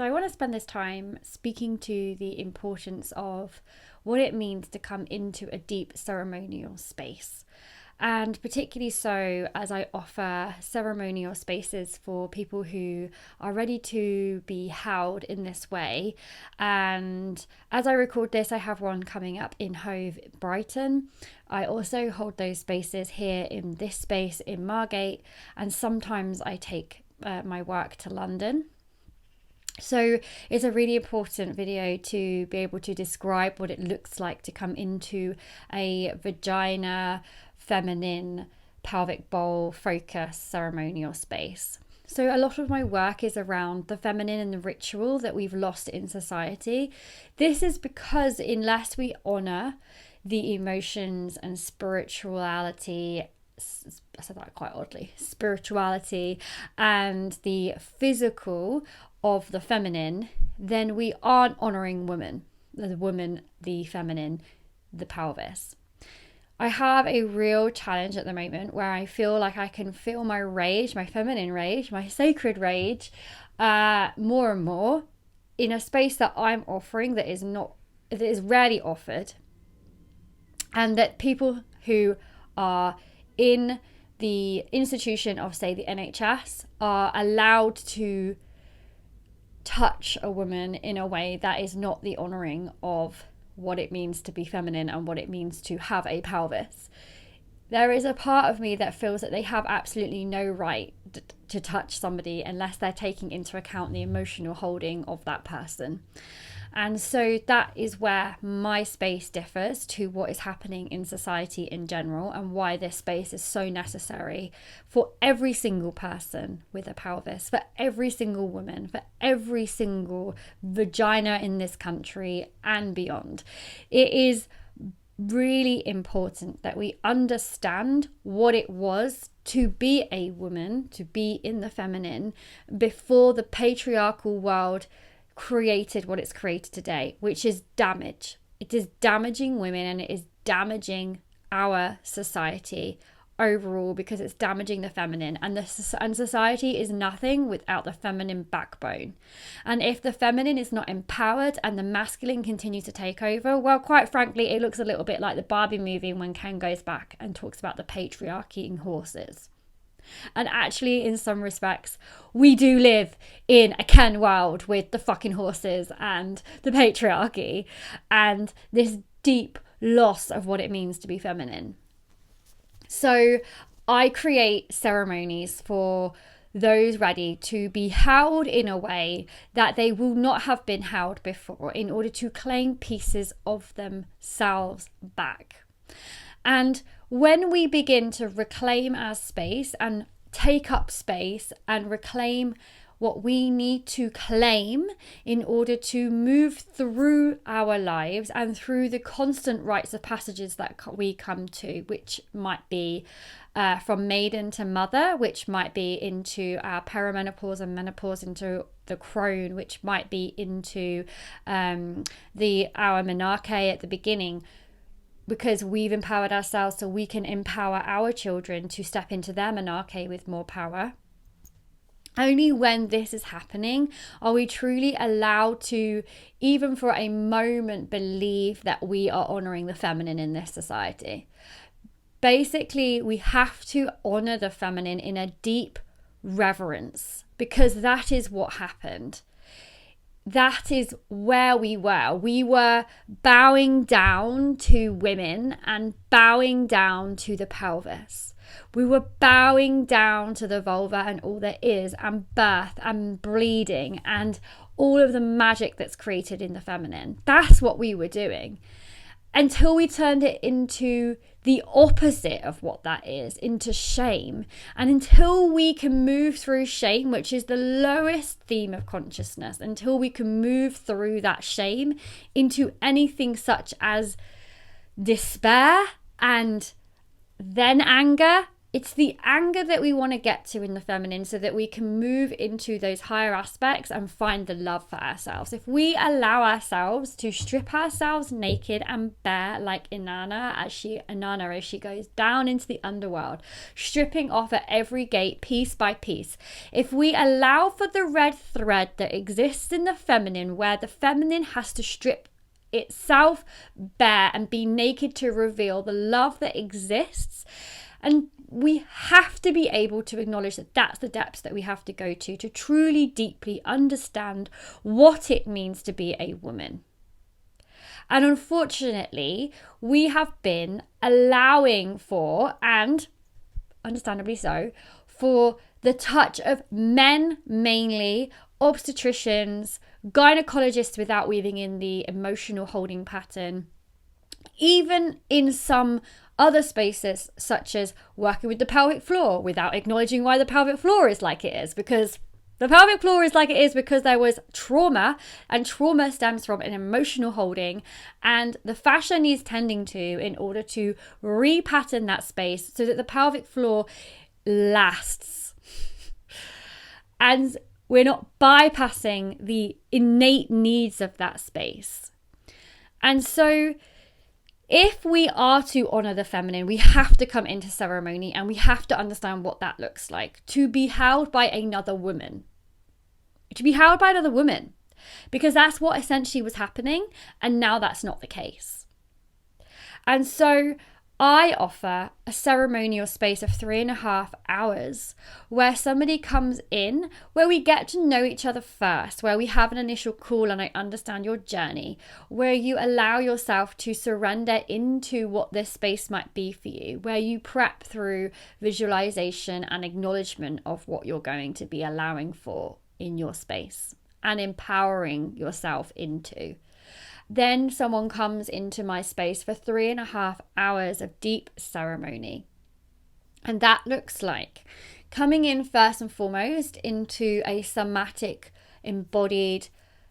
So I want to spend this time speaking to the importance of what it means to come into a deep ceremonial space. And particularly so as I offer ceremonial spaces for people who are ready to be held in this way. And as I record this, I have one coming up in Hove, Brighton. I also hold those spaces here in this space in Margate, and sometimes I take my work to London. So it's a really important video to be able to describe what it looks like to come into a vagina, feminine, pelvic bowl focus ceremonial space. So a lot of my work is around the feminine and the ritual that we've lost in society. This is because unless we honor the emotions and spirituality, I said that quite oddly, spirituality and the physical of the feminine, then we aren't honoring woman, the feminine, the pelvis. I have a real challenge at the moment where I feel like I can feel my rage, my feminine rage, my sacred rage, more and more in a space that I'm offering that is rarely offered, and that people who are in the institution of, say, the NHS are allowed to touch a woman in a way that is not the honouring of what it means to be feminine and what it means to have a pelvis. There is a part of me that feels that they have absolutely no right to touch somebody unless they're taking into account the emotional holding of that person. And so that is where my space differs to what is happening in society in general, and why this space is so necessary for every single person with a pelvis, for every single woman, for every single vagina in this country and beyond. It is really important that we understand what it was to be a woman, to be in the feminine, before the patriarchal world created what it's created today, which is damage. It is damaging women, and it is damaging our society overall, because it's damaging the feminine, and society is nothing without the feminine backbone. And if the feminine is not empowered and the masculine continues to take over, well, quite frankly, it looks a little bit like the Barbie movie when Ken goes back and talks about the patriarchy and horses. And actually, in some respects, we do live in a Ken world with the fucking horses and the patriarchy and this deep loss of what it means to be feminine. So I create ceremonies for those ready to be held in a way that they will not have been held before, in order to claim pieces of themselves back. And when we begin to reclaim our space and take up space and reclaim what we need to claim in order to move through our lives and through the constant rites of passages that we come to, which might be from maiden to mother, which might be into our perimenopause and menopause, into the crone, which might be into our menarche at the beginning, because we've empowered ourselves so we can empower our children to step into their menarche with more power. Only when this is happening are we truly allowed to, even for a moment, believe that we are honouring the feminine in this society. Basically, we have to honour the feminine in a deep reverence, because that is what happened. That is where we were. We were bowing down to women and bowing down to the pelvis. We were bowing down to the vulva and all there is, and birth and bleeding and all of the magic that's created in the feminine. That's what we were doing, until we turned it into the opposite of what that is, into shame. And until we can move through shame, which is the lowest theme of consciousness, until we can move through that shame into anything such as despair and then anger It's the anger that we want to get to in the feminine so that we can move into those higher aspects and find the love for ourselves. If we allow ourselves to strip ourselves naked and bare like Inanna as she goes down into the underworld, stripping off at every gate piece by piece. If we allow for the red thread that exists in the feminine, where the feminine has to strip itself bare and be naked to reveal the love that exists, and we have to be able to acknowledge that that's the depths that we have to go to truly deeply understand what it means to be a woman. And unfortunately, we have been allowing for, and understandably so, for the touch of men mainly, obstetricians, gynecologists without weaving in the emotional holding pattern, even in some other spaces such as working with the pelvic floor without acknowledging why the pelvic floor is like it is, because the pelvic floor is like it is because there was trauma, and trauma stems from an emotional holding, and the fascia needs tending to in order to repattern that space so that the pelvic floor lasts. And we're not bypassing the innate needs of that space. And so if we are to honor the feminine, we have to come into ceremony and we have to understand what that looks like. To be held by another woman. To be held by another woman. Because that's what essentially was happening, and now that's not the case. And so I offer a ceremonial space of 3.5 hours where somebody comes in, where we get to know each other first, where we have an initial call and I understand your journey, where you allow yourself to surrender into what this space might be for you, where you prep through visualization and acknowledgement of what you're going to be allowing for in your space and empowering yourself into. Then someone comes into my space for 3.5 hours of deep ceremony. And that looks like coming in first and foremost into a somatic, embodied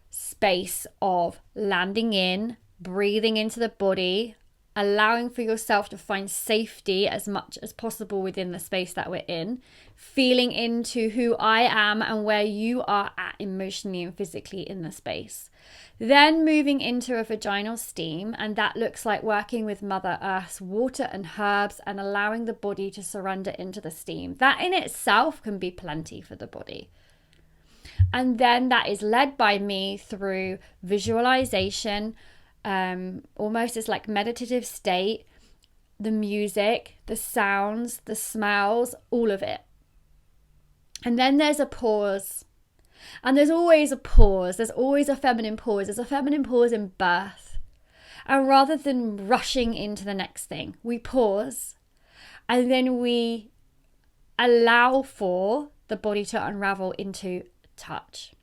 space of landing in, breathing into the body, allowing for yourself to find safety as much as possible within the space that we're in, feeling into who I am and where you are at emotionally and physically in the space. Then moving into a vaginal steam, and that looks like working with Mother Earth's water and herbs and allowing the body to surrender into the steam. That in itself can be plenty for the body. And then that is led by me through visualization, almost as like meditative state, the music, the sounds, the smells, all of it. And then there's a pause. And there's always a pause. There's always a feminine pause. There's a feminine pause in birth. And rather than rushing into the next thing, we pause and then we allow for the body to unravel into touch.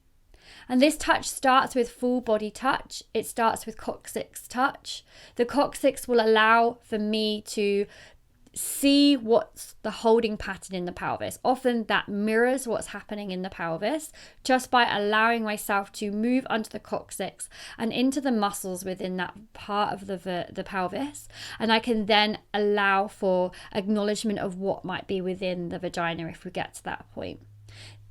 And this touch starts with full body touch. It starts with coccyx touch. The coccyx will allow for me to see what's the holding pattern in the pelvis. Often that mirrors what's happening in the pelvis just by allowing myself to move under the coccyx and into the muscles within that part of the pelvis. And I can then allow for acknowledgement of what might be within the vagina if we get to that point.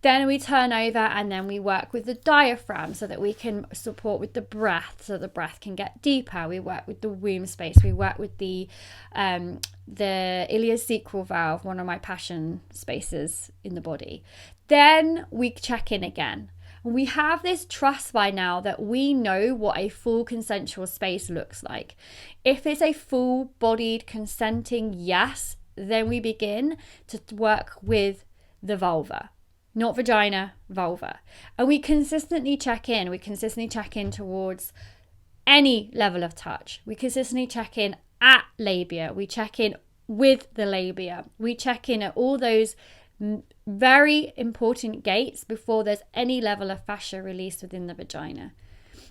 Then we turn over and then we work with the diaphragm so that we can support with the breath, so the breath can get deeper. We work with the womb space. We work with the iliosacral valve, one of my passion spaces in the body. Then we check in again. We have this trust by now that we know what a full consensual space looks like. If it's a full-bodied consenting yes, then we begin to work with the vulva. Not vagina, vulva. And we consistently check in. We consistently check in towards any level of touch. We consistently check in at labia. We check in with the labia. We check in at all those very important gates before there's any level of fascia release within the vagina.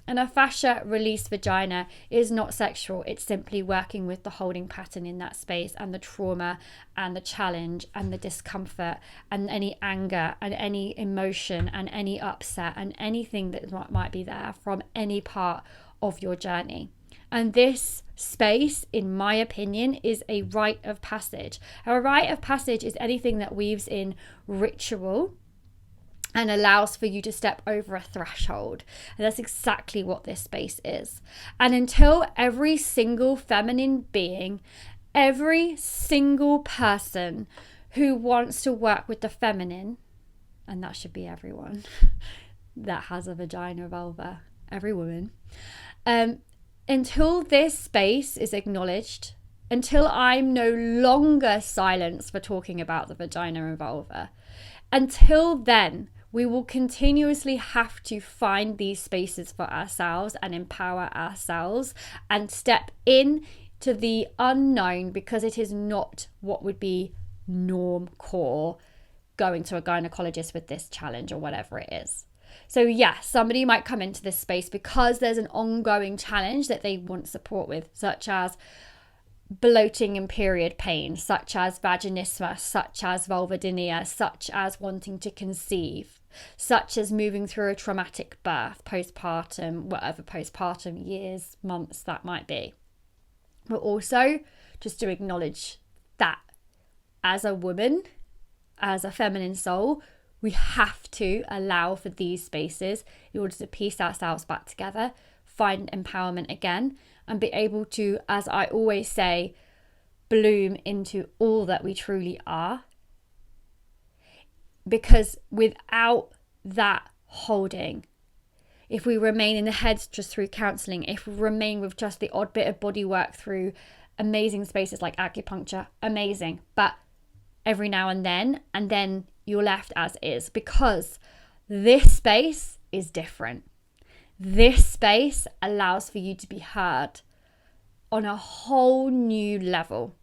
And a fascia released vagina is not sexual. It's simply working with the holding pattern in that space and the trauma and the challenge and the discomfort and any anger and any emotion and any upset and anything that might be there from any part of your journey. And this space, in my opinion, is a rite of passage. A rite of passage is anything that weaves in ritual and allows for you to step over a threshold. And that's exactly what this space is. And until every single feminine being, every single person who wants to work with the feminine, and that should be everyone that has a vagina or vulva, every woman, until this space is acknowledged, until I'm no longer silenced for talking about the vagina and vulva, until then, we will continuously have to find these spaces for ourselves and empower ourselves and step in to the unknown, because it is not what would be norm core going to a gynecologist with this challenge or whatever it is. So yeah, somebody might come into this space because there's an ongoing challenge that they want support with, such as bloating and period pain, such as vaginismus, such as vulvodynia, such as wanting to conceive, such as moving through a traumatic birth, postpartum, whatever postpartum years, months that might be. But also just to acknowledge that as a woman, as a feminine soul, we have to allow for these spaces in order to piece ourselves back together, find empowerment again, and be able to, as I always say, bloom into all that we truly are. Because without that holding, if we remain in the head just through counselling, if we remain with just the odd bit of body work through amazing spaces like acupuncture, amazing, but every now and then you're left as is, because this space is different. This space allows for you to be heard on a whole new level.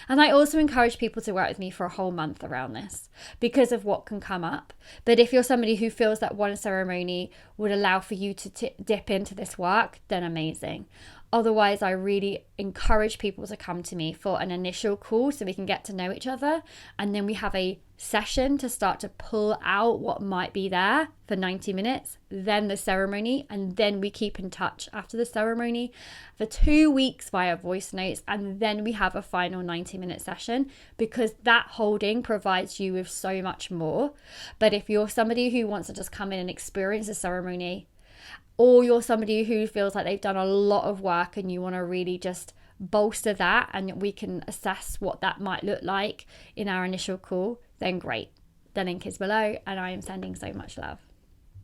And I also encourage people to work with me for a whole month around this because of what can come up. But if you're somebody who feels that one ceremony would allow for you to dip into this work, then amazing. Otherwise, I really encourage people to come to me for an initial call so we can get to know each other. And then we have a session to start to pull out what might be there for 90 minutes, then the ceremony, and then we keep in touch after the ceremony for 2 weeks via voice notes, and then we have a final 90-minute session, because that holding provides you with so much more. But if you're somebody who wants to just come in and experience a ceremony, or you're somebody who feels like they've done a lot of work and you want to really just bolster that, and we can assess what that might look like in our initial call, then great. The link is below, and I am sending so much love.